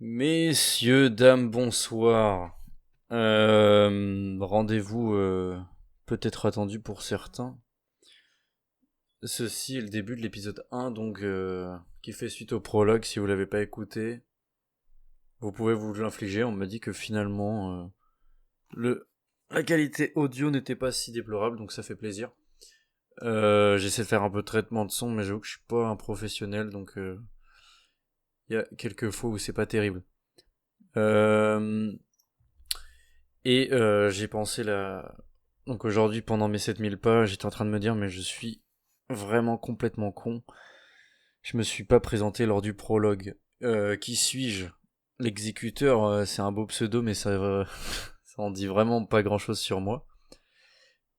Messieurs, dames, bonsoir. Rendez-vous peut-être attendu pour certains. Ceci est le début de l'épisode 1, donc qui fait suite au prologue. Si vous l'avez pas écouté, vous pouvez vous l'infliger. On m'a dit que finalement, le la qualité audio n'était pas si déplorable, donc ça fait plaisir. J'essaie de faire un peu de traitement de son, mais j'avoue que je suis pas un professionnel, donc il y a quelques fois où c'est pas terrible. Euh, j'ai pensé là. Donc aujourd'hui, pendant mes 7000 pas, j'étais en train de me dire, mais je suis vraiment complètement con. Je me suis pas présenté lors du prologue. Qui suis-je? L'exécuteur, c'est un beau pseudo, mais ça en dit vraiment pas grand-chose sur moi.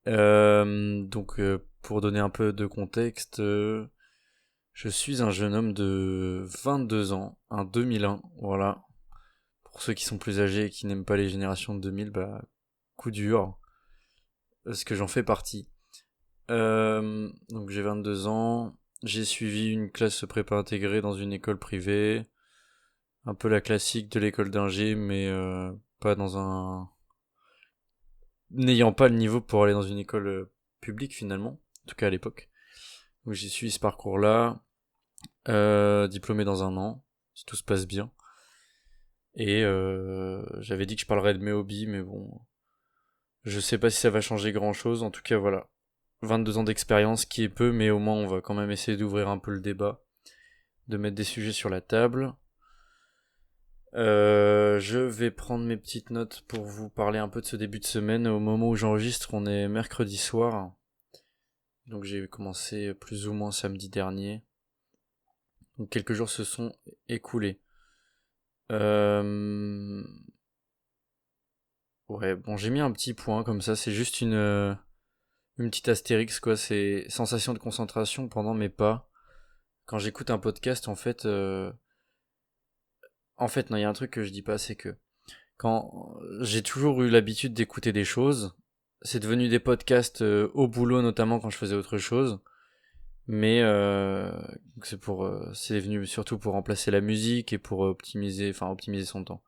Pour donner un peu de contexte, je suis un jeune homme de 22 ans, un 2001, voilà. Pour ceux qui sont plus âgés et qui n'aiment pas les générations de 2000, bah, coup dur, parce que j'en fais partie. Donc j'ai 22 ans, j'ai suivi une classe prépa intégrée dans une école privée, un peu la classique de l'école d'ingé, mais pas dans un... n'ayant pas le niveau pour aller dans une école publique finalement, en tout cas à l'époque. Donc j'ai suivi ce parcours-là, diplômé dans un an, si tout se passe bien. Et j'avais dit que je parlerais de mes hobbies, mais bon, je sais pas si ça va changer grand-chose, en tout cas voilà. 22 ans d'expérience qui est peu, mais au moins on va quand même essayer d'ouvrir un peu le débat, de mettre des sujets sur la table. Je vais prendre mes petites notes pour vous parler un peu de ce début de semaine. Au moment où j'enregistre, on est mercredi soir. Donc j'ai commencé plus ou moins samedi dernier. Donc quelques jours se sont écoulés. Euh... Ouais, bon, j'ai mis un petit point comme ça. C'est juste une petite astérix, quoi. C'est sensation de concentration pendant mes pas. Quand j'écoute un podcast, en fait, non, il y a un truc que je dis pas, c'est que quand j'ai toujours eu l'habitude d'écouter des choses, c'est devenu des podcasts au boulot, notamment quand je faisais autre chose. Mais c'est venu surtout pour remplacer la musique et pour optimiser son temps.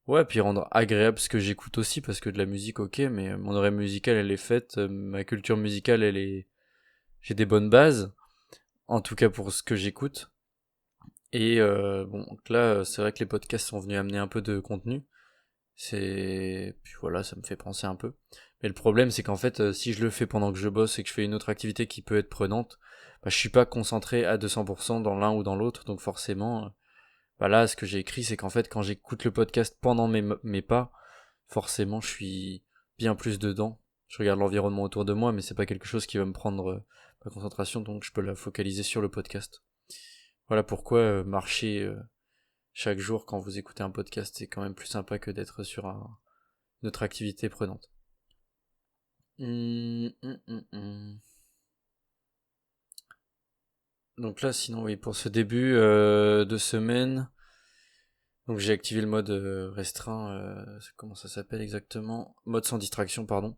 Ouais, puis rendre agréable ce que j'écoute aussi, parce que de la musique, ok, mais mon oreille musicale, elle est faite, ma culture musicale, j'ai des bonnes bases, en tout cas pour ce que j'écoute. Et bon, donc là, c'est vrai que les podcasts sont venus amener un peu de contenu. Puis voilà, ça me fait penser un peu. Mais le problème, c'est qu'en fait, si je le fais pendant que je bosse et que je fais une autre activité qui peut être prenante, bah, je suis pas concentré à 200% dans l'un ou dans l'autre, donc forcément, bah là, ce que j'ai écrit, c'est qu'en fait, quand j'écoute le podcast pendant mes pas, forcément, je suis bien plus dedans. Je regarde l'environnement autour de moi, mais c'est pas quelque chose qui va me prendre ma concentration, donc je peux la focaliser sur le podcast. Voilà pourquoi marcher chaque jour quand vous écoutez un podcast, c'est quand même plus sympa que d'être sur une autre activité prenante. Hum. Donc là, sinon, oui, pour ce début de semaine, donc j'ai activé le mode restreint, comment ça s'appelle exactement? Mode sans distraction, pardon,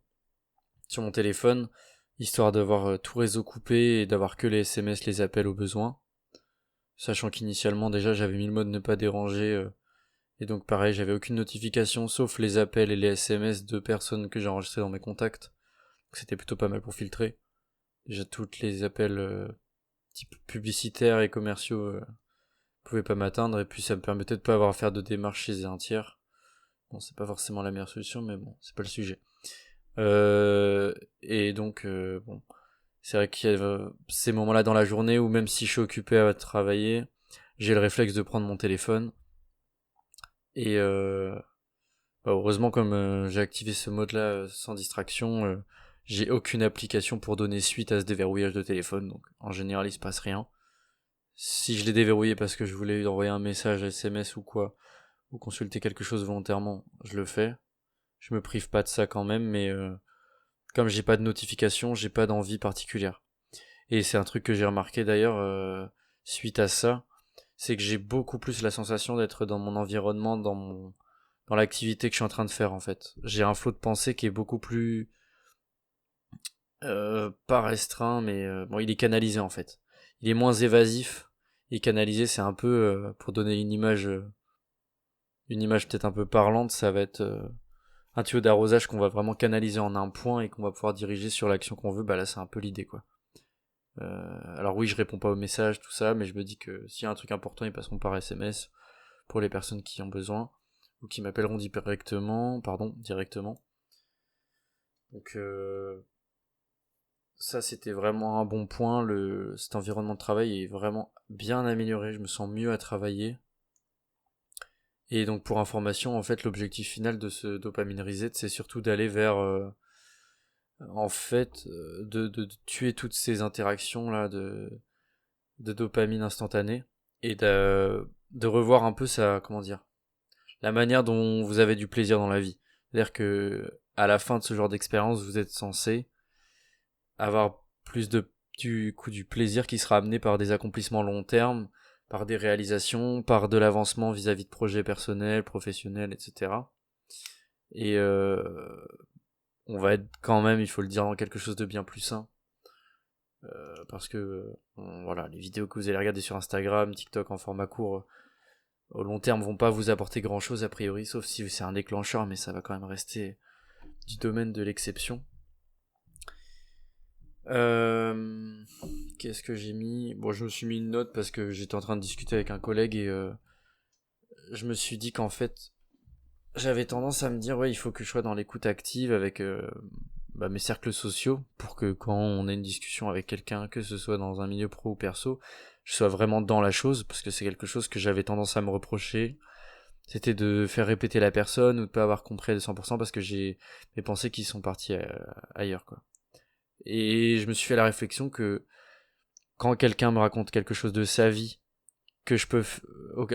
sur mon téléphone, histoire d'avoir tout réseau coupé et d'avoir que les SMS, les appels au besoin. Sachant qu'initialement, déjà, j'avais mis le mode ne pas déranger, et donc pareil, j'avais aucune notification, sauf les appels et les SMS de personnes que j'ai enregistrées dans mes contacts. Donc c'était plutôt pas mal pour filtrer. Déjà, toutes les appels type publicitaires et commerciaux pouvaient pas m'atteindre, et puis ça me permettait de pas avoir à faire de démarches chez un tiers. Bon, c'est pas forcément la meilleure solution, mais bon, c'est pas le sujet. Et donc, bon, c'est vrai qu'il y a ces moments-là dans la journée où même si je suis occupé à travailler, j'ai le réflexe de prendre mon téléphone. Et bah, heureusement, comme j'ai activé ce mode-là sans distraction, j'ai aucune application pour donner suite à ce déverrouillage de téléphone, donc en général il se passe rien. Si je l'ai déverrouillé parce que je voulais envoyer un message SMS ou quoi, ou consulter quelque chose volontairement, je le fais. Je me prive pas de ça quand même, mais comme j'ai pas de notification, j'ai pas d'envie particulière. Et c'est un truc que j'ai remarqué d'ailleurs suite à ça, c'est que j'ai beaucoup plus la sensation d'être dans mon environnement, dans l'activité que je suis en train de faire en fait. J'ai un flot de pensée qui est beaucoup plus pas restreint, mais bon, il est canalisé en fait. Il est moins évasif. Et canalisé, c'est un peu pour donner une image. une image peut-être un peu parlante, ça va être un tuyau d'arrosage qu'on va vraiment canaliser en un point et qu'on va pouvoir diriger sur l'action qu'on veut. Bah là, c'est un peu l'idée, quoi. Alors oui, je réponds pas aux messages, tout ça, mais je me dis que s'il y a un truc important, ils passeront par SMS pour les personnes qui ont besoin ou qui m'appelleront directement. Donc ça, c'était vraiment un bon point. Cet environnement de travail est vraiment bien amélioré. Je me sens mieux à travailler. Et donc pour information, en fait, l'objectif final de ce dopamine reset, c'est surtout d'aller vers, de tuer toutes ces interactions là de dopamine instantanée et de revoir un peu comment dire, la manière dont vous avez du plaisir dans la vie. C'est-à-dire que à la fin de ce genre d'expérience, vous êtes censé avoir plus du plaisir qui sera amené par des accomplissements long terme, par des réalisations, par de l'avancement vis-à-vis de projets personnels, professionnels, etc. Et on va être quand même, il faut le dire, dans quelque chose de bien plus sain. Parce que voilà, les vidéos que vous allez regarder sur Instagram, TikTok en format court, au long terme vont pas vous apporter grand chose a priori, sauf si c'est un déclencheur, mais ça va quand même rester du domaine de l'exception. Qu'est-ce que j'ai mis? Bon, je me suis mis une note parce que j'étais en train de discuter avec un collègue et je me suis dit qu'en fait, j'avais tendance à me dire, ouais, il faut que je sois dans l'écoute active avec mes cercles sociaux pour que quand on a une discussion avec quelqu'un, que ce soit dans un milieu pro ou perso, je sois vraiment dans la chose parce que c'est quelque chose que j'avais tendance à me reprocher. C'était de faire répéter la personne ou de pas avoir compris à 100% parce que j'ai mes pensées qui sont parties ailleurs, quoi. Et je me suis fait la réflexion que quand quelqu'un me raconte quelque chose de sa vie que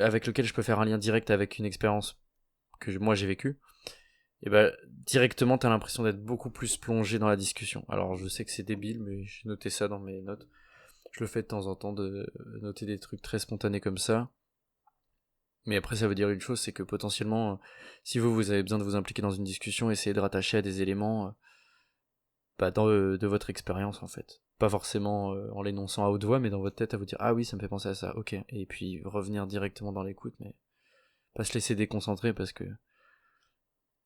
avec lequel je peux faire un lien direct avec une expérience que moi j'ai vécue, et ben directement t'as l'impression d'être beaucoup plus plongé dans la discussion. Alors je sais que c'est débile, mais j'ai noté ça dans mes notes. Je le fais de temps en temps de noter des trucs très spontanés comme ça. Mais après ça veut dire une chose, c'est que potentiellement, si vous avez besoin de vous impliquer dans une discussion, essayez de rattacher à des éléments de votre expérience en fait. Pas forcément en l'énonçant à haute voix, mais dans votre tête à vous dire ah oui ça me fait penser à ça, ok. Et puis revenir directement dans l'écoute, mais pas se laisser déconcentrer parce que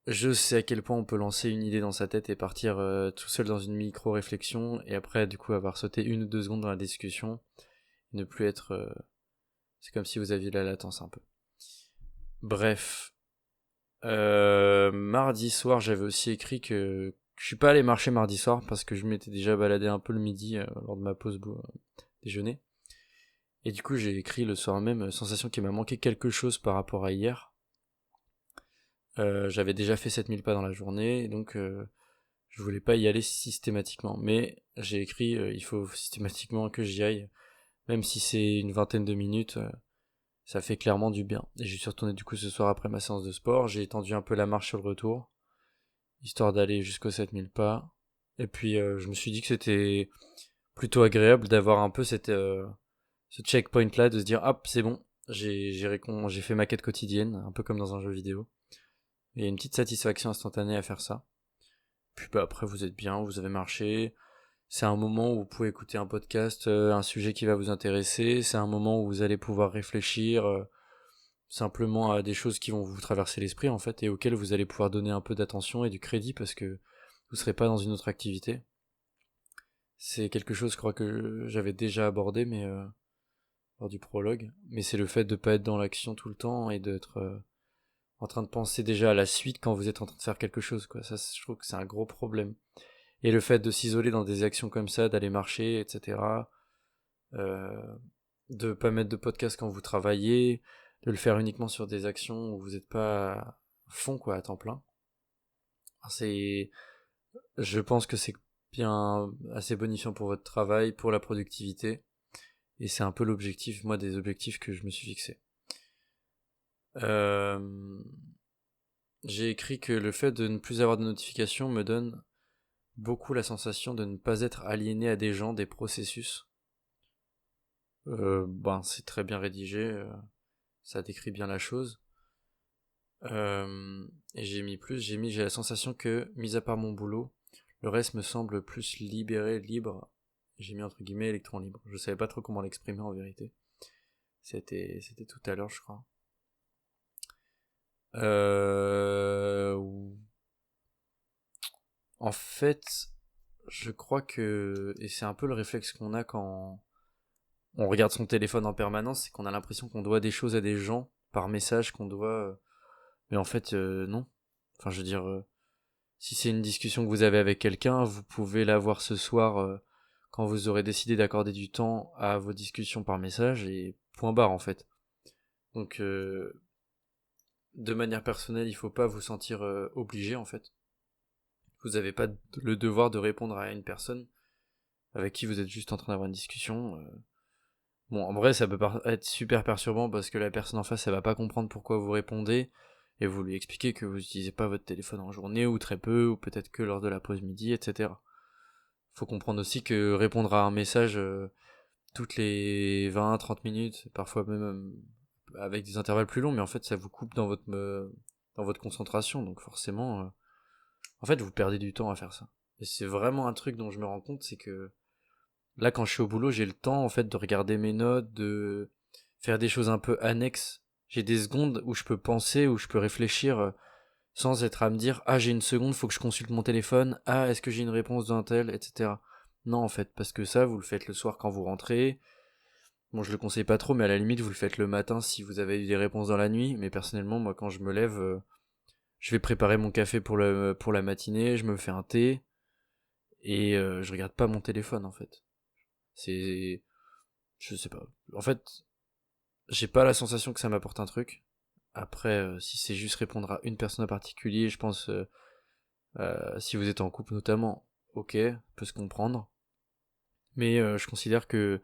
je sais à quel point on peut lancer une idée dans sa tête et partir tout seul dans une micro-réflexion et après du coup avoir sauté 1 ou 2 secondes dans la discussion, ne plus être... c'est comme si vous aviez la latence un peu. Bref. Mardi soir j'avais aussi écrit que je suis pas allé marcher mardi soir parce que je m'étais déjà baladé un peu le midi lors de ma pause déjeuner. Et du coup j'ai écrit le soir même, sensation qu'il m'a manqué quelque chose par rapport à hier. J'avais déjà fait 7000 pas dans la journée, donc je voulais pas y aller systématiquement, mais j'ai écrit il faut systématiquement que j'y aille, même si c'est une vingtaine de minutes, ça fait clairement du bien. Et j'y suis retourné du coup ce soir après ma séance de sport, j'ai étendu un peu la marche sur le retour, histoire d'aller jusqu'aux 7000 pas, et puis je me suis dit que c'était plutôt agréable d'avoir un peu ce checkpoint là, de se dire hop c'est bon, j'ai fait ma quête quotidienne, un peu comme dans un jeu vidéo. Il y a une petite satisfaction instantanée à faire ça. Puis bah, après vous êtes bien, vous avez marché, c'est un moment où vous pouvez écouter un podcast, un sujet qui va vous intéresser, c'est un moment où vous allez pouvoir réfléchir simplement à des choses qui vont vous traverser l'esprit en fait et auxquelles vous allez pouvoir donner un peu d'attention et du crédit parce que vous serez pas dans une autre activité. C'est quelque chose je crois que j'avais déjà abordé mais lors du prologue, mais c'est le fait de pas être dans l'action tout le temps et d'être en train de penser déjà à la suite quand vous êtes en train de faire quelque chose, quoi. Ça, je trouve que c'est un gros problème. Et le fait de s'isoler dans des actions comme ça, d'aller marcher, etc., euh, de pas mettre de podcast quand vous travaillez, de le faire uniquement sur des actions où vous n'êtes pas à fond, quoi, à temps plein. C'est, je pense que c'est bien assez bonifiant pour votre travail, pour la productivité, et c'est un peu l'objectif, moi, des objectifs que je me suis fixé. Euh, j'ai écrit que le fait de ne plus avoir de notifications me donne beaucoup la sensation de ne pas être aliéné à des gens, des processus. C'est très bien rédigé, ça décrit bien la chose. Et j'ai la sensation que, mis à part mon boulot, le reste me semble plus libéré, libre. J'ai mis entre guillemets électron libre. Je savais pas trop comment l'exprimer en vérité. C'était tout à l'heure, je crois. Euh... En fait, je crois que, et c'est un peu le réflexe qu'on a quand on regarde son téléphone en permanence, c'est qu'on a l'impression qu'on doit des choses à des gens par message, qu'on doit, mais en fait, non. Enfin, je veux dire, si c'est une discussion que vous avez avec quelqu'un, vous pouvez l'avoir ce soir quand vous aurez décidé d'accorder du temps à vos discussions par message et point barre en fait. Donc, de manière personnelle, il faut pas vous sentir obligé en fait. Vous n'avez pas le devoir de répondre à une personne avec qui vous êtes juste en train d'avoir une discussion. Bon, en vrai, ça peut être super perturbant parce que la personne en face, elle va pas comprendre pourquoi vous répondez et vous lui expliquez que vous utilisez pas votre téléphone en journée ou très peu ou peut-être que lors de la pause midi, etc. Faut comprendre aussi que répondre à un message toutes les 20-30 minutes, parfois même avec des intervalles plus longs, mais en fait, ça vous coupe dans votre concentration, donc forcément, en fait, vous perdez du temps à faire ça. Et c'est vraiment un truc dont je me rends compte, c'est que là, quand je suis au boulot, j'ai le temps, en fait, de regarder mes notes, de faire des choses un peu annexes. J'ai des secondes où je peux penser, où je peux réfléchir sans être à me dire, ah, j'ai une seconde, faut que je consulte mon téléphone, ah, est-ce que j'ai une réponse d'un tel, etc. Non, en fait, parce que ça, vous le faites le soir quand vous rentrez. Bon, je le conseille pas trop, mais à la limite, vous le faites le matin si vous avez eu des réponses dans la nuit. Mais personnellement, moi, quand je me lève, je vais préparer mon café pour la matinée, je me fais un thé, et je regarde pas mon téléphone, en fait. C'est... Je sais pas. En fait, j'ai pas la sensation que ça m'apporte un truc. Après, si c'est juste répondre à une personne en particulier, je pense, si vous êtes en couple notamment, ok, peut se comprendre. Mais je considère que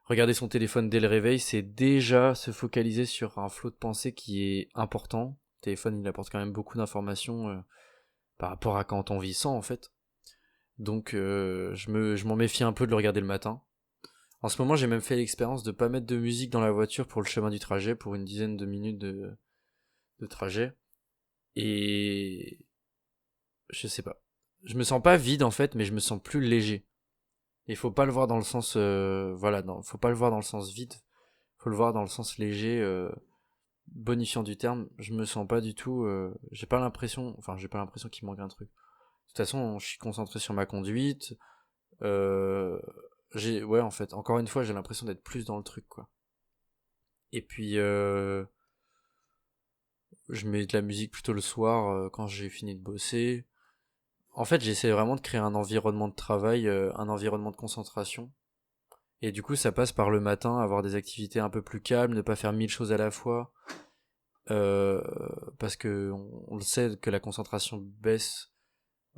regarder son téléphone dès le réveil, c'est déjà se focaliser sur un flot de pensée qui est important. Le téléphone, il apporte quand même beaucoup d'informations par rapport à quand on vit sans, en fait. Donc, je m'en méfie un peu de le regarder le matin. En ce moment, j'ai même fait l'expérience de pas mettre de musique dans la voiture pour le chemin du trajet, pour une dizaine de minutes de trajet. Et je sais pas. Je me sens pas vide en fait, mais je me sens plus léger. Il faut pas le voir dans le sens, voilà, faut pas le voir dans le sens vide. Faut le voir dans le sens léger, bonifiant du terme. Je me sens pas du tout. J'ai pas l'impression qu'il manque un truc. De toute façon, je suis concentré sur ma conduite. Euh, ouais, en fait, encore une fois, j'ai l'impression d'être plus dans le truc, quoi. Et puis, je mets de la musique plutôt le soir quand j'ai fini de bosser. En fait, j'essaie vraiment de créer un environnement de travail, un environnement de concentration. Et du coup, ça passe par le matin, avoir des activités un peu plus calmes, ne pas faire mille choses à la fois. Euh, Parce que on le sait que la concentration baisse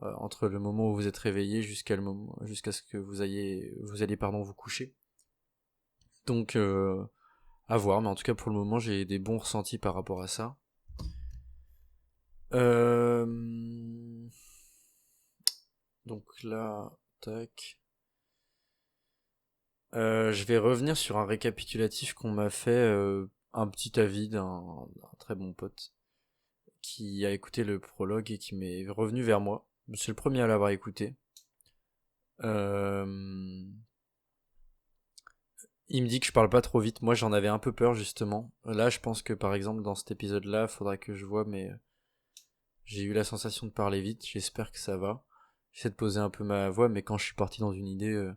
entre le moment où vous êtes réveillé jusqu'à ce que vous allez pardon vous coucher. Donc à voir, mais en tout cas pour le moment j'ai des bons ressentis par rapport à ça. Euh, donc là, tac. Je vais revenir sur un récapitulatif qu'on m'a fait, un petit avis d'un très bon pote qui a écouté le prologue et qui m'est revenu vers moi. C'est le premier à l'avoir écouté. Euh, il me dit que je parle pas trop vite. Moi, j'en avais un peu peur justement. Là, je pense que par exemple dans cet épisode-là, faudra que je vois, mais j'ai eu la sensation de parler vite. J'espère que ça va. J'essaie de poser un peu ma voix, mais quand je suis parti dans une idée,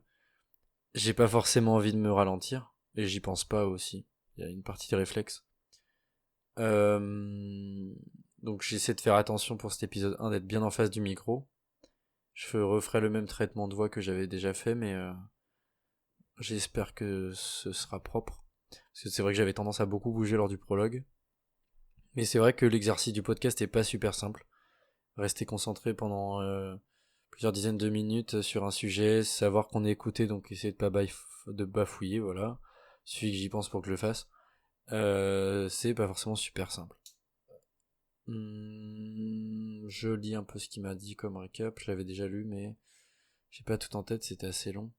j'ai pas forcément envie de me ralentir et j'y pense pas aussi. Il y a une partie des réflexes. Euh, donc j'essaie de faire attention pour cet épisode 1 d'être bien en face du micro. Je referai le même traitement de voix que j'avais déjà fait, mais j'espère que ce sera propre. Parce que c'est vrai que j'avais tendance à beaucoup bouger lors du prologue. Mais c'est vrai que l'exercice du podcast est pas super simple. Rester concentré pendant plusieurs dizaines de minutes sur un sujet, savoir qu'on est écouté, donc essayer de pas de bafouiller, voilà. Il suffit que j'y pense pour que je le fasse. C'est pas forcément super simple. Je lis un peu ce qu'il m'a dit comme récap, je l'avais déjà lu, mais j'ai pas tout en tête, c'était assez long.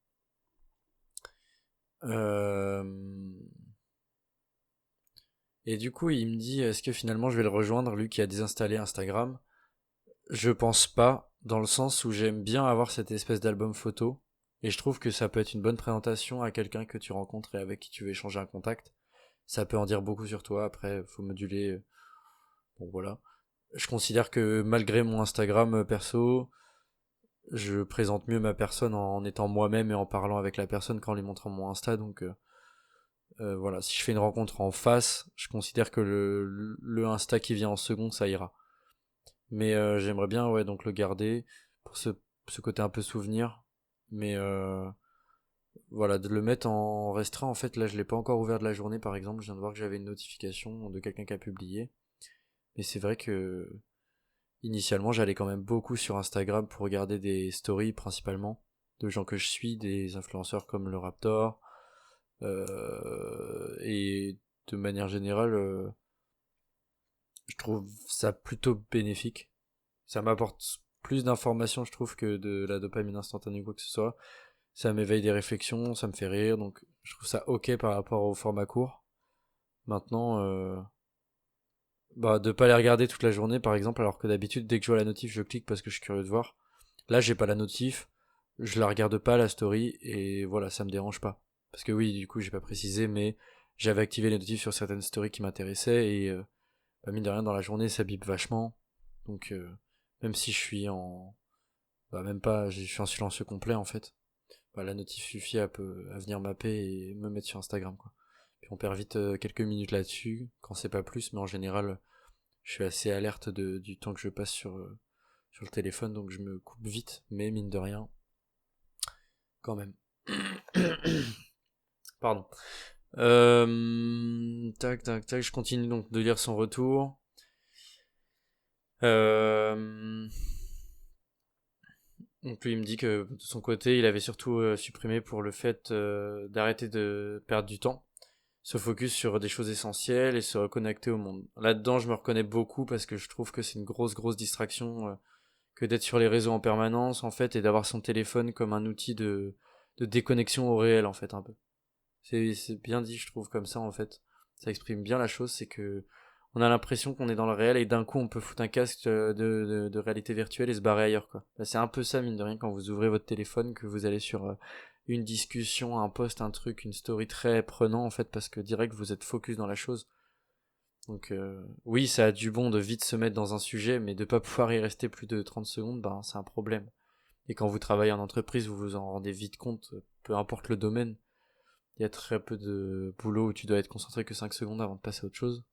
Euh... Et du coup, il me dit, est-ce que finalement je vais le rejoindre, lui qui a désinstallé Instagram? Je pense pas, dans le sens où j'aime bien avoir cette espèce d'album photo, et je trouve que ça peut être une bonne présentation à quelqu'un que tu rencontres et avec qui tu veux échanger un contact. Ça peut en dire beaucoup sur toi, après, faut moduler Bon voilà. Je considère que malgré mon Instagram perso, je présente mieux ma personne en étant moi-même et en parlant avec la personne qu'en lui montrant mon Insta. Donc voilà, si je fais une rencontre en face, je considère que le Insta qui vient en second, ça ira. Mais j'aimerais bien ouais donc le garder pour ce côté un peu souvenir. Mais voilà, de le mettre en restreint, en fait, là je l'ai pas encore ouvert de la journée par exemple, je viens de voir que j'avais une notification de quelqu'un qui a publié. Mais c'est vrai que initialement j'allais quand même beaucoup sur Instagram pour regarder des stories principalement de gens que je suis, des influenceurs comme le Raptor, et de manière générale, je trouve ça plutôt bénéfique. Ça m'apporte plus d'informations, je trouve, que de la dopamine instantanée ou quoi que ce soit. Ça m'éveille des réflexions, ça me fait rire, donc je trouve ça ok par rapport au format court. Maintenant, bah, de pas les regarder toute la journée, par exemple, alors que d'habitude, dès que je vois la notif, je clique parce que je suis curieux de voir. Là, j'ai pas la notif, je la regarde pas, la story, et voilà, ça me dérange pas. Parce que oui, du coup, j'ai pas précisé, mais j'avais activé les notifs sur certaines stories qui m'intéressaient, et bah, mine de rien, dans la journée, ça bip vachement. Donc, même si je suis en... Bah, même pas, je suis en silencieux complet, en fait. Bah, la notif suffit à venir mapper et me mettre sur Instagram, quoi. Puis on perd vite quelques minutes là-dessus, quand c'est pas plus, mais en général, je suis assez alerte du temps que je passe sur le téléphone, donc je me coupe vite, mais mine de rien, quand même. Pardon. Tac, tac, tac, je continue donc de lire son retour. Euh, donc lui il me dit que de son côté il avait surtout supprimé pour le fait d'arrêter de perdre du temps, se focus sur des choses essentielles et se reconnecter au monde. Là-dedans je me reconnais beaucoup parce que je trouve que c'est une grosse distraction que d'être sur les réseaux en permanence en fait et d'avoir son téléphone comme un outil de déconnexion au réel en fait un peu. C'est bien dit je trouve comme ça en fait. Ça exprime bien la chose, c'est que on a l'impression qu'on est dans le réel et d'un coup on peut foutre un casque de réalité virtuelle et se barrer ailleurs quoi. Bah, c'est un peu ça mine de rien quand vous ouvrez votre téléphone, que vous allez sur une discussion, un post, un truc, une story très prenant en fait parce que direct vous êtes focus dans la chose. Donc oui, ça a du bon de vite se mettre dans un sujet, mais de pas pouvoir y rester plus de 30 secondes, ben c'est un problème. Et quand vous travaillez en entreprise, vous vous en rendez vite compte, peu importe le domaine, il y a très peu de boulot où tu dois être concentré que 5 secondes avant de passer à autre chose.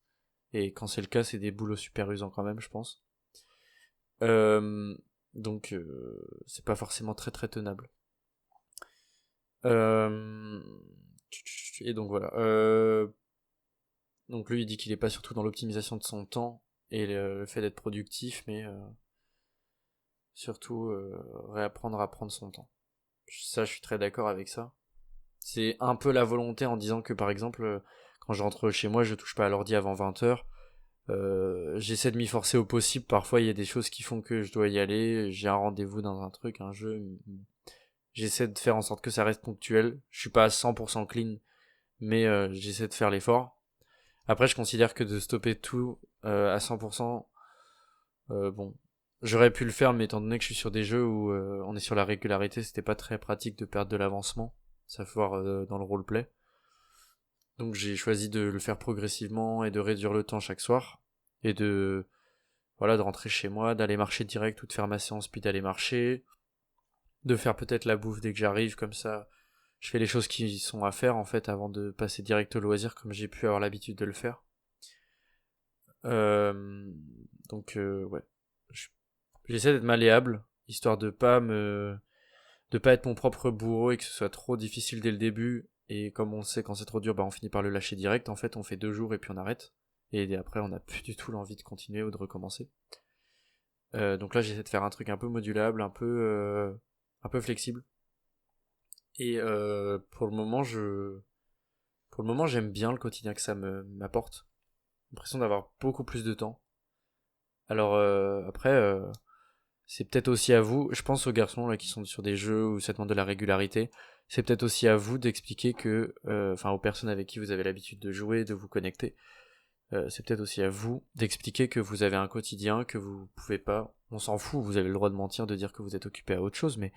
Et quand c'est le cas, c'est des boulots super usants quand même, je pense. Euh, donc c'est pas forcément très tenable. Euh, et donc voilà. Donc lui il dit qu'il est pas surtout dans l'optimisation de son temps et le fait d'être productif, mais surtout réapprendre à prendre son temps. Ça, je suis très d'accord avec ça. C'est un peu la volonté en disant que par exemple, quand je rentre chez moi, je touche pas à l'ordi avant 20h. J'essaie de m'y forcer au possible. Parfois, il y a des choses qui font que je dois y aller. J'ai un rendez-vous dans un truc, un jeu. J'essaie de faire en sorte que ça reste ponctuel. Je suis pas à 100% clean, mais j'essaie de faire l'effort. Après, je considère que de stopper tout à 100%, bon, j'aurais pu le faire, mais étant donné que je suis sur des jeux où on est sur la régularité, c'était pas très pratique de perdre de l'avancement, savoir dans le roleplay. Donc j'ai choisi de le faire progressivement et de réduire le temps chaque soir et de voilà de rentrer chez moi, d'aller marcher direct ou de faire ma séance puis d'aller marcher, de faire peut-être la bouffe dès que j'arrive comme ça. Je fais les choses qui sont à faire en fait avant de passer direct au loisir comme j'ai pu avoir l'habitude de le faire. Euh, donc ouais, j'essaie d'être malléable histoire de pas être mon propre bourreau et que ce soit trop difficile dès le début. Et comme on sait, quand c'est trop dur, bah on finit par le lâcher direct. En fait, on fait 2 jours et puis on arrête. Et après, on n'a plus du tout l'envie de continuer ou de recommencer. Donc là, j'essaie de faire un truc un peu modulable, un peu flexible. Et pour le moment, j'aime bien le quotidien que ça m'apporte. J'ai l'impression d'avoir beaucoup plus de temps. Alors après, c'est peut-être aussi à vous, je pense aux garçons là qui sont sur des jeux où ça demande de la régularité, c'est peut-être aussi à vous d'expliquer que, enfin aux personnes avec qui vous avez l'habitude de jouer, de vous connecter, c'est peut-être aussi à vous d'expliquer que vous avez un quotidien, que vous pouvez pas, on s'en fout, vous avez le droit de mentir, de dire que vous êtes occupé à autre chose, mais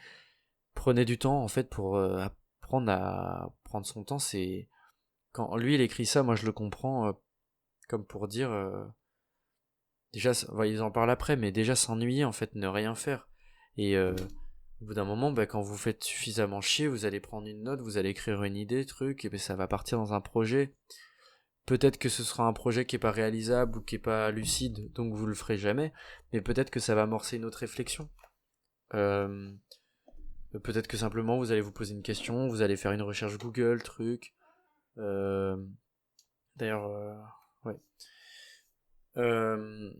prenez du temps en fait pour apprendre à prendre son temps, c'est... Quand lui il écrit ça, moi je le comprends comme pour dire... déjà, ils en parlent après, mais déjà s'ennuyer, en fait, ne rien faire. Et au bout d'un moment, bah, quand vous faites suffisamment chier, vous allez prendre une note, vous allez écrire une idée, truc, et ben ça va partir dans un projet. Peut-être que ce sera un projet qui est pas réalisable ou qui est pas lucide, donc vous le ferez jamais, mais peut-être que ça va amorcer une autre réflexion. Euh, Peut-être que simplement vous allez vous poser une question, vous allez faire une recherche Google, truc. Euh, D'ailleurs, ouais. Euh,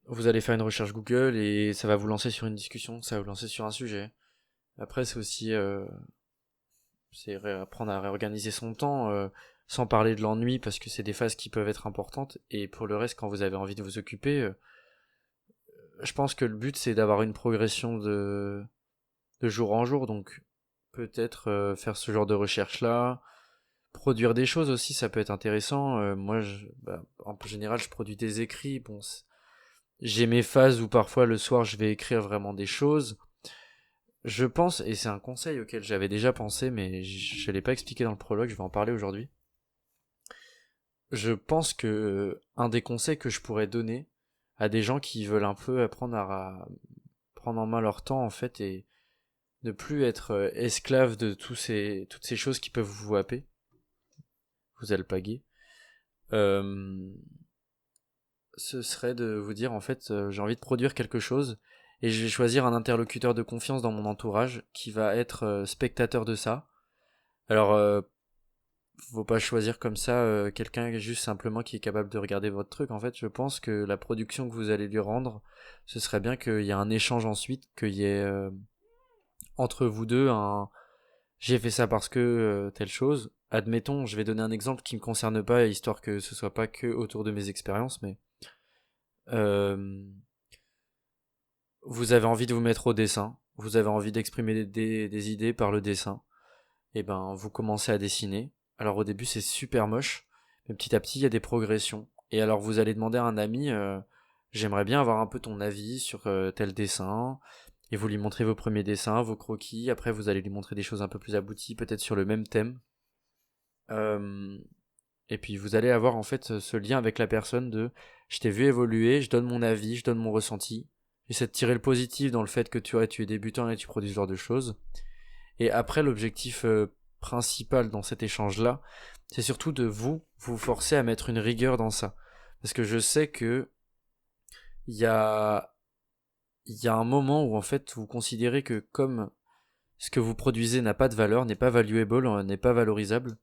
Vous allez faire une recherche Google et ça va vous lancer sur une discussion, ça va vous lancer sur un sujet. Après, c'est aussi apprendre à réorganiser son temps, sans parler de l'ennui, parce que c'est des phases qui peuvent être importantes. Et pour le reste, quand vous avez envie de vous occuper, je pense que le but c'est d'avoir une progression de jour en jour. Donc peut-être faire ce genre de recherche là, produire des choses aussi, ça peut être intéressant. Moi, en général, je produis des écrits. Bon, j'ai mes phases où parfois le soir je vais écrire vraiment des choses. Je pense, et c'est un conseil auquel j'avais déjà pensé, mais je l'ai pas expliqué dans le prologue, je vais en parler aujourd'hui. Je pense que un des conseils que je pourrais donner à des gens qui veulent un peu apprendre à prendre en main leur temps en fait et ne plus être esclave de toutes ces choses qui peuvent vous happer, vous alpaguer, euh, ce serait de vous dire en fait j'ai envie de produire quelque chose et je vais choisir un interlocuteur de confiance dans mon entourage qui va être spectateur de ça. Alors faut pas choisir comme ça quelqu'un juste simplement qui est capable de regarder votre truc. En fait, je pense que la production que vous allez lui rendre, ce serait bien qu'il y ait un échange ensuite, qu'il y ait entre vous deux un j'ai fait ça parce que telle chose. Admettons, je vais donner un exemple qui me concerne pas, histoire que ce soit pas que autour de mes expériences, mais euh, vous avez envie de vous mettre au dessin, vous avez envie d'exprimer des idées par le dessin, et ben vous commencez à dessiner. Alors au début c'est super moche, mais petit à petit il y a des progressions. Et alors vous allez demander à un ami, j'aimerais bien avoir un peu ton avis sur tel dessin, et vous lui montrez vos premiers dessins, vos croquis, après vous allez lui montrer des choses un peu plus abouties, peut-être sur le même thème. Euh, et puis vous allez avoir en fait ce lien avec la personne de je t'ai vu évoluer, je donne mon avis, je donne mon ressenti. J'essaie de tirer le positif dans le fait que tu es débutant et tu produis ce genre de choses. Et après, l'objectif principal dans cet échange-là, c'est surtout de vous forcer à mettre une rigueur dans ça. Parce que je sais que il y a, il y a un moment où en fait vous considérez que comme ce que vous produisez n'a pas de valeur, n'est pas valuable, n'est pas valorisable,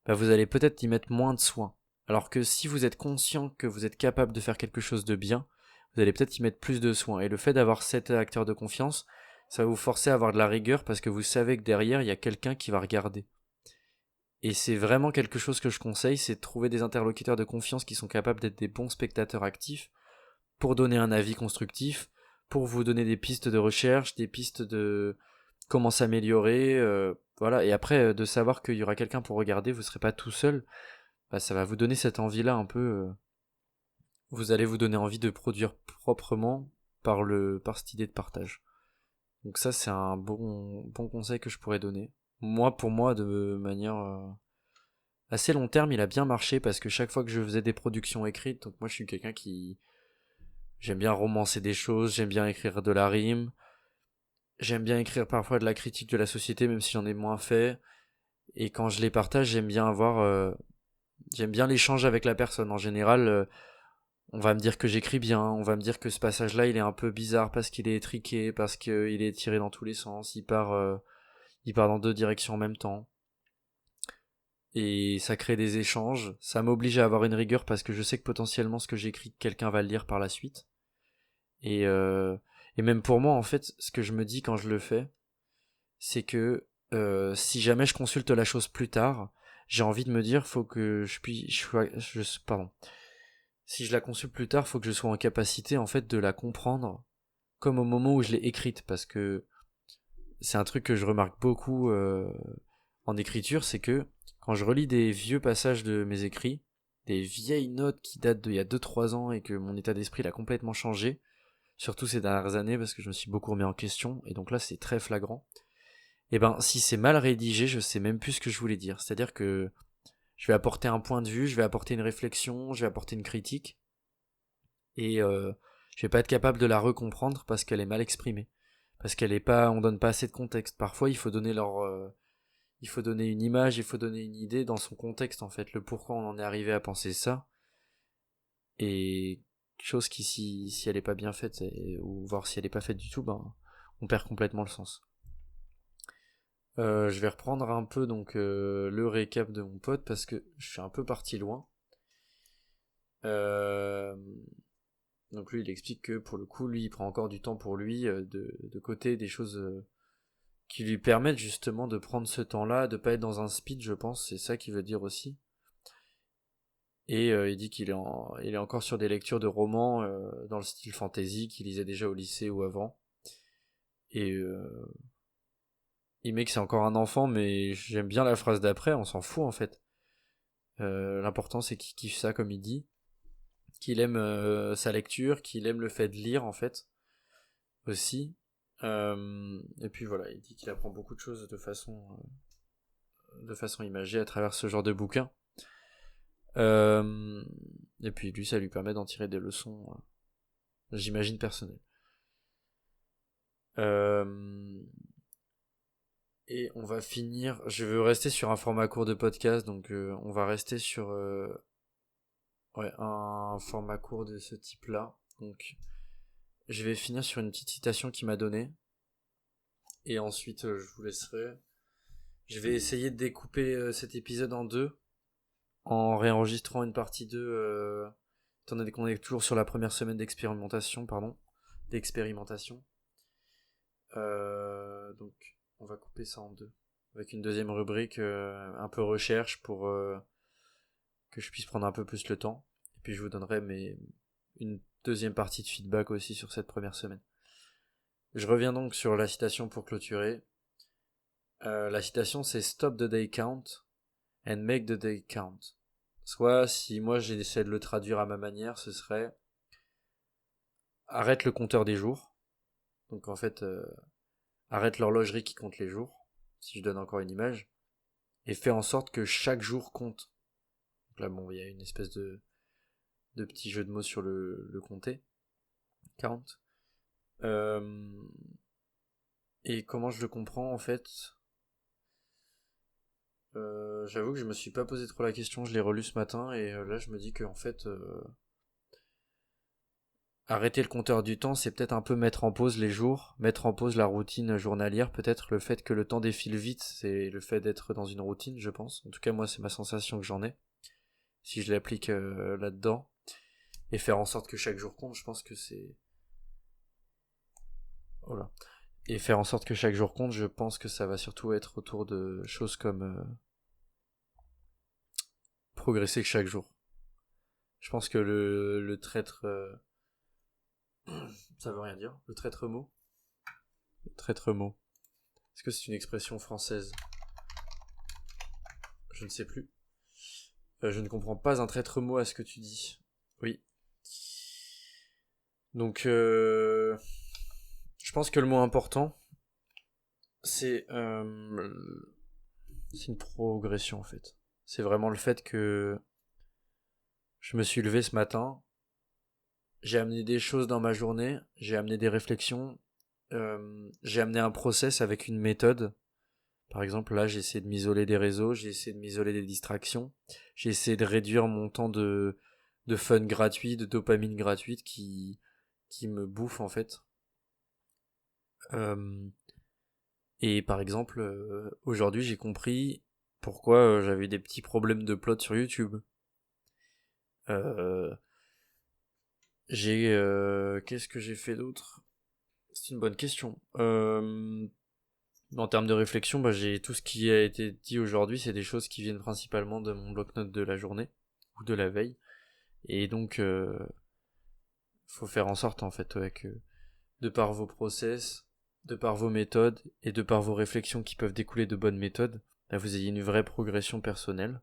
bah vous allez peut-être y mettre moins de soin. Alors que si vous êtes conscient que vous êtes capable de faire quelque chose de bien, vous allez peut-être y mettre plus de soin. Et le fait d'avoir cet acteur de confiance, ça va vous forcer à avoir de la rigueur parce que vous savez que derrière, il y a quelqu'un qui va regarder. Et c'est vraiment quelque chose que je conseille, c'est de trouver des interlocuteurs de confiance qui sont capables d'être des bons spectateurs actifs pour donner un avis constructif, pour vous donner des pistes de recherche, des pistes de comment s'améliorer, voilà. Et après, de savoir qu'il y aura quelqu'un pour regarder, vous serez pas tout seul, bah, ça va vous donner cette envie-là un peu. Vous allez vous donner envie de produire proprement par cette idée de partage. Donc ça, c'est un bon conseil que je pourrais donner. Moi, pour moi, de manière assez long terme, il a bien marché parce que chaque fois que je faisais des productions écrites, donc moi je suis quelqu'un qui j'aime bien romancer des choses, j'aime bien écrire de la rime, j'aime bien écrire parfois de la critique de la société même si j'en ai moins fait. Et quand je les partage, j'aime bien l'échange avec la personne. En général, on va me dire que j'écris bien, on va me dire que ce passage-là il est un peu bizarre parce qu'il est étriqué, parce qu'il est tiré dans tous les sens, il part dans deux directions en même temps. Et ça crée des échanges, ça m'oblige à avoir une rigueur parce que je sais que potentiellement ce que j'écris, quelqu'un va le lire par la suite. Et, euh, et même pour moi, en fait, ce que je me dis quand je le fais, c'est que si jamais je consulte la chose plus tard, j'ai envie de me dire, faut que je puisse, pardon, si je la consulte plus tard, faut que je sois en capacité en fait de la comprendre comme au moment où je l'ai écrite, parce que c'est un truc que je remarque beaucoup en écriture, c'est que quand je relis des vieux passages de mes écrits, des vieilles notes qui datent d'il y a 2-3 ans et que mon état d'esprit l'a complètement changé, surtout ces dernières années parce que je me suis beaucoup remis en question, et donc là c'est très flagrant, et ben si c'est mal rédigé, je sais même plus ce que je voulais dire. C'est-à-dire que je vais apporter un point de vue, je vais apporter une réflexion, je vais apporter une critique, et je vais pas être capable de la recomprendre parce qu'elle est mal exprimée, parce qu'elle est pas, on donne pas assez de contexte. Parfois il faut donner une image, il faut donner une idée dans son contexte en fait, le pourquoi on en est arrivé à penser ça, et chose qui si elle est pas bien faite, ou voir si elle est pas faite du tout, ben on perd complètement le sens. Je vais reprendre un peu donc le récap de mon pote parce que je suis un peu parti loin. Euh, donc lui il explique que pour le coup lui il prend encore du temps pour lui, de côté des choses qui lui permettent justement de prendre ce temps-là, de pas être dans un speed, je pense, c'est ça qu'il veut dire aussi. Et il dit il est encore sur des lectures de romans dans le style fantasy qu'il lisait déjà au lycée ou avant. Et il met que c'est encore un enfant, mais j'aime bien la phrase d'après, on s'en fout en fait. L'important c'est qu'il kiffe ça comme il dit, qu'il aime sa lecture, qu'il aime le fait de lire en fait aussi. Et puis voilà, il dit qu'il apprend beaucoup de choses de façon imagée à travers ce genre de bouquin. Et puis lui, ça lui permet d'en tirer des leçons, j'imagine personnelles. Et on va finir. Je veux rester sur un format court de podcast, donc on va rester sur ouais, un format court de ce type-là. Donc je vais finir sur une petite citation qu'il m'a donnée. Et ensuite, je vous laisserai. Je vais essayer de découper cet épisode en deux, en réenregistrant une partie 2, étant donné qu'on est toujours sur la première semaine d'expérimentation, donc on va couper ça en deux, avec une deuxième rubrique un peu recherche pour que je puisse prendre un peu plus le temps. Et puis je vous donnerai une deuxième partie de feedback aussi sur cette première semaine. Je reviens donc sur la citation pour clôturer. La citation c'est Stop the day count and make the day count. Soit, si moi j'essaie de le traduire à ma manière, ce serait arrête le compteur des jours. Donc en fait, arrête l'horlogerie qui compte les jours, si je donne encore une image, et fais en sorte que chaque jour compte. Donc là, bon, il y a une espèce de petit jeu de mots sur le compter, count. Et comment je le comprends en fait, j'avoue que je me suis pas posé trop la question, je l'ai relu ce matin, et là je me dis que en fait, arrêter le compteur du temps, c'est peut-être un peu mettre en pause les jours, mettre en pause la routine journalière, peut-être le fait que le temps défile vite, c'est le fait d'être dans une routine, je pense. En tout cas, moi, c'est ma sensation que j'en ai. Si je l'applique là-dedans, et faire en sorte que chaque jour compte, je pense que c'est... Voilà. Et faire en sorte que chaque jour compte, je pense que ça va surtout être autour de choses comme progresser chaque jour. Je pense que le traître... ça veut rien dire, le traître mot. Le traître mot. Est-ce que c'est une expression française? Je ne sais plus. Je ne comprends pas un traître mot à ce que tu dis. Oui. Donc, je pense que le mot important, c'est une progression en fait. C'est vraiment le fait que je me suis levé ce matin, j'ai amené des choses dans ma journée, j'ai amené des réflexions, j'ai amené un process avec une méthode. Par exemple, là, j'ai essayé de m'isoler des réseaux, j'ai essayé de m'isoler des distractions, j'ai essayé de réduire mon temps de fun gratuit, de dopamine gratuite qui me bouffe en fait. Euh, et par exemple, aujourd'hui, j'ai compris pourquoi j'avais des petits problèmes de plot sur YouTube. Euh, qu'est-ce que j'ai fait d'autre? C'est une bonne question. En termes de réflexion, bah, j'ai tout ce qui a été dit aujourd'hui, c'est des choses qui viennent principalement de mon bloc-notes de la journée ou de la veille. Et donc, faut faire en sorte en fait ouais, que de par vos process, de par vos méthodes et de par vos réflexions qui peuvent découler de bonnes méthodes, là, vous ayez une vraie progression personnelle.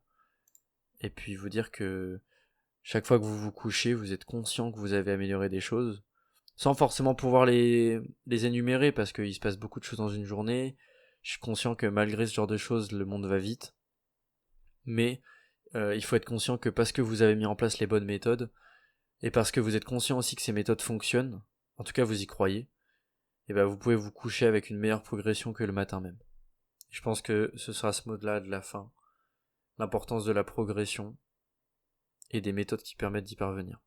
Et puis vous dire que chaque fois que vous vous couchez, vous êtes conscient que vous avez amélioré des choses, sans forcément pouvoir les énumérer, parce qu'il se passe beaucoup de choses dans une journée. Je suis conscient que malgré ce genre de choses, le monde va vite. Mais il faut être conscient que parce que vous avez mis en place les bonnes méthodes, et parce que vous êtes conscient aussi que ces méthodes fonctionnent, en tout cas vous y croyez, et ben vous pouvez vous coucher avec une meilleure progression que le matin même. Je pense que ce sera ce mot-là de la fin, l'importance de la progression et des méthodes qui permettent d'y parvenir.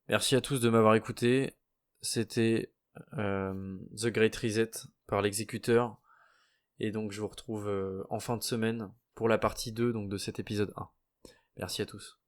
Merci à tous de m'avoir écouté, c'était The Great Reset par l'exécuteur, et donc je vous retrouve en fin de semaine pour la partie 2 donc de cet épisode 1. Merci à tous.